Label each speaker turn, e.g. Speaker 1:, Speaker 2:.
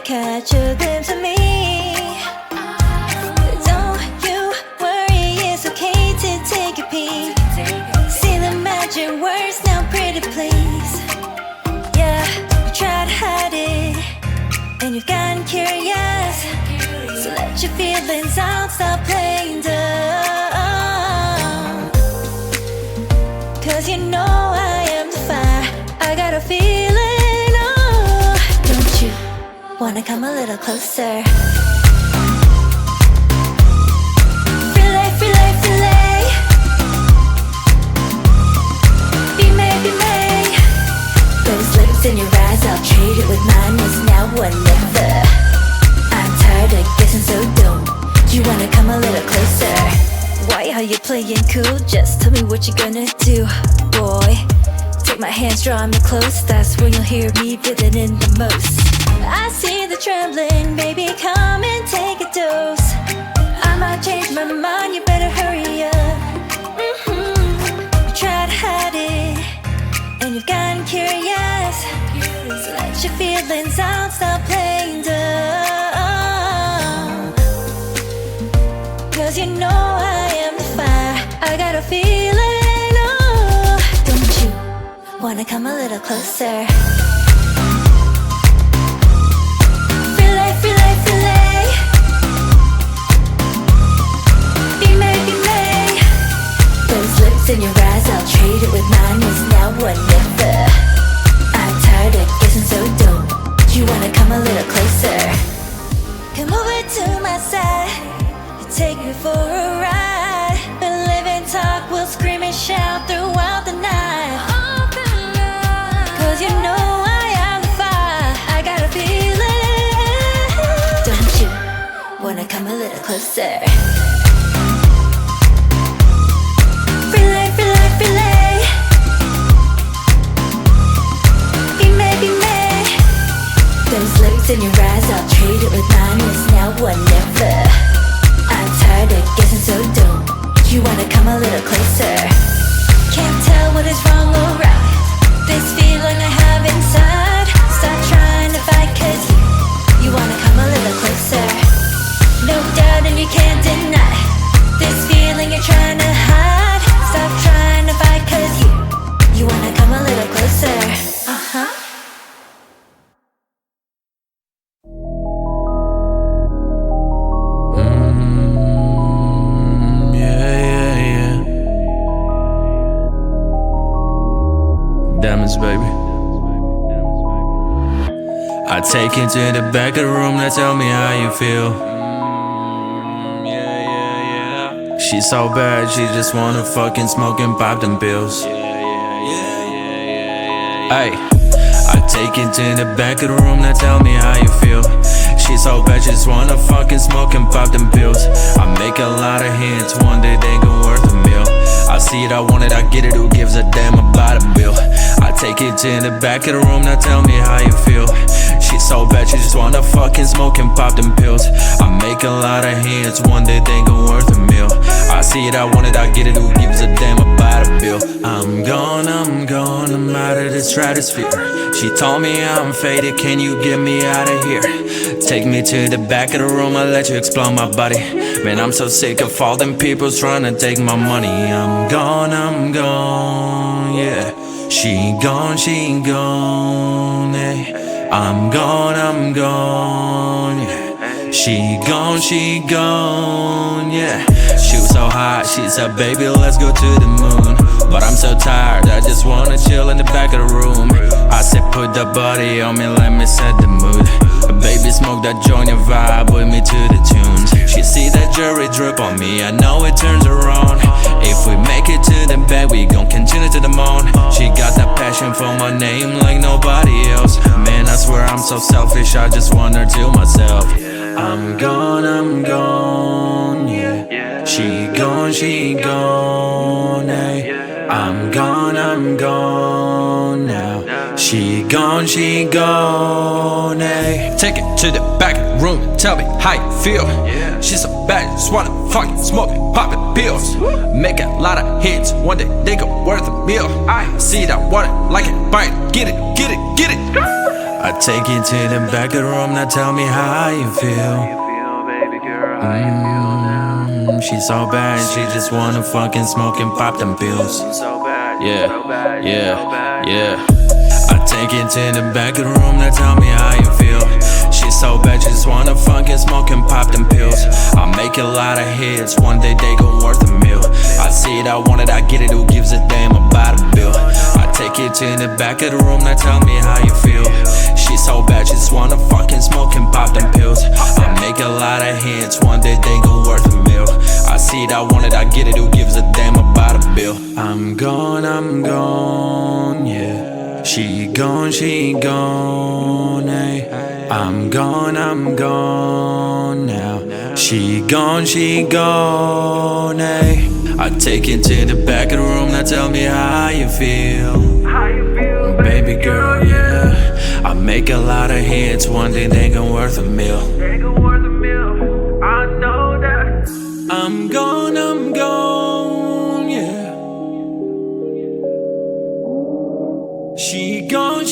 Speaker 1: catch a glimpse of me. Don't you worry, it's okay to take a peek. See the magic words now, pretty please. Yeah, you tried to hide it, and you've gotten curious. So let your feelings out, stop playing dumb. Cause you know I am the fire, I got a feeling, oh. Don't you wanna come a little closer? Relay, relay, relay. Be made, be made. Those lips in your eyes, I'll trade it with mine. It's now or never. I'm tired of guessing, so don't you wanna come a little closer? Why are you playing cool? Just tell me what you're gonna do, boy. Take my hands, draw me close. That's when you'll hear me feeling in the most. I see the trembling, baby, come and take a dose. I might change my mind, you better hurry up. You tried to hide it, and you've gotten curious. So let your feelings out, stop playing dumb. Cause you know I am the fire, I got a feeling, oh. Don't you wanna come a little closer? Relay, relay, relay. Be made, be made. Those lips in your eyes, I'll trade it with mine. It's now or never. I'm tired of guessing, so don't you wanna come a little closer? Come over to my side, take me for a ride. We'll live and talk, we'll scream and shout throughout the night. Cause you know I am the fire, I got a feeling. Don't you wanna come a little closer? Relay, relay, relay. Be made, be made. Those lips in your eyes, I'll trade it with mine. It's now or never. I'm tired of guessing, so don't you wanna come a little closer? Can't tell what is wrong or right. This feeling I have inside. Stop trying to fight, cause you wanna come a little closer. No doubt and you can't deny this feeling you're trying to hide. Stop trying to fight, cause you wanna come a little closer.
Speaker 2: Diamonds, baby. I take you to the back of the room, now tell me how you feel. She's so bad, she just wanna fucking smoke and pop them pills. Ay, I take you to the back of the room, now tell me how you feel. She's so bad, she just wanna fucking smoke and pop them pills. I make a lot of hits, one day they gon' worth a meal. I see it, I want it, I get it, who gives a damn about a bill? I take it to the back of the room, now tell me how you feel. She's so bad, she just wanna fucking smoke and pop them pills. I make a lot of hits, one day they gon' worth a meal. I see it, I want it, I get it, who gives a damn about a bill? I'm gone, I'm out of the stratosphere. She told me I'm faded, can you get me out of here? Take me to the back of the room, I'll let you explore my body. Man, I'm so sick of all them people trying to take my money. I'm gone, yeah. She gone, yeah. I'm gone, yeah. She gone, yeah. She was so hot, she said, baby, let's go to the moon. But I'm so tired, I just wanna chill in the back of the room. I said, put the body on me, let me set the mood. Baby, smoke that joint and vibe with me to the tunes. She see that jewelry drip on me, I know it turns her on. If we make it to the bed, we gon' continue to the moon. She got that passion for my name like nobody else. Man, I swear I'm so selfish, I just want her to myself. I'm gone, yeah. She gone, eh. I'm gone now. She gone, eh. Take it to the back room, tell me how you feel. She's so bad, just wanna fucking smoke it, poppin' pills. Make a lot of hits, one day they go worth a meal. I see that water like it, bite, get it. I take you to the back of the room, now tell me how you feel. She's so bad, she just wanna fucking smoke and pop them pills. Yeah, yeah, yeah. I take you to the back of the room, now tell me how you feel. She's so bad, she just wanna fucking smoke and pop them pills. I make a lot of hits, one day they gon' worth a meal. I see it, I want it, I get it, who gives a damn about a bill? I take you to the back of the room, now tell me how you feel. She's so bad, she just wanna fucking smoke and pop them pills. I make a lot of hits, one day they gon' worth a meal. I see it, I want it, I get it, who gives a damn about a bill? I'm gone, yeah. She gone, ay. I'm gone now. She gone, ay. I take you to the back of the room, now tell me how you feel. Baby girl, yeah. I make a lot of hits, one day they gon' worth a meal. I know that. I'm gone, yeah. She gone,